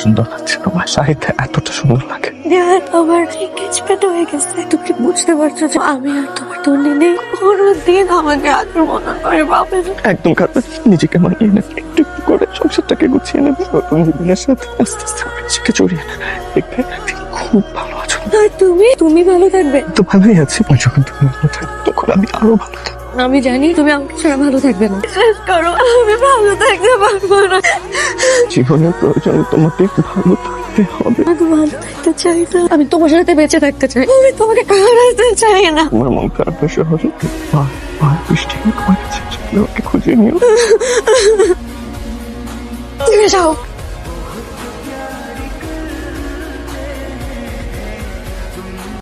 সুন্দর লাগছে তোমার শাড়িতে, এতটা সুন্দর লাগে। আমার এঙ্গেজমেন্ট হয়ে গেছে, তুমি বুঝতে পারছো যে আমি আর তোমার দুনি নেই। কোনোদিন আমাকে আগের মনে করে পাবে না। একদম কাঁদবে, নিজেকে মানিয়ে নেবে, একটু একটু করে সংসারটাকে গুছিয়ে নেবে, নতুন জীবনের সাথে আস্তে আস্তে নিজেকে জড়িয়ে নেবে, দেখবে একদিন খুব ভালো আছো। আর তুমি ভালো থাকবে তো ভালোই আছি, যখন তুমি ভালো থাকবে তখন আমি আরো ভালো থাকবো। আমি জানি তুমি আমাকে ছাড়া ভালো থাকবে না। শেষ করো, আমি ভালো থাকতে পারবো না। জীবনের প্রয়োজনে তোমাকে ভালো থাকতে হবে। আমি ভালো থাকতে চাই না, আমি তোমার সাথে বেঁচে থাকতে চাই, আমি তোমাকে হারাতে চাই না। তোমার মন খারাপ শহরে বৃষ্টি তোমার কাছে খুঁজে নিও। তুমি যাও।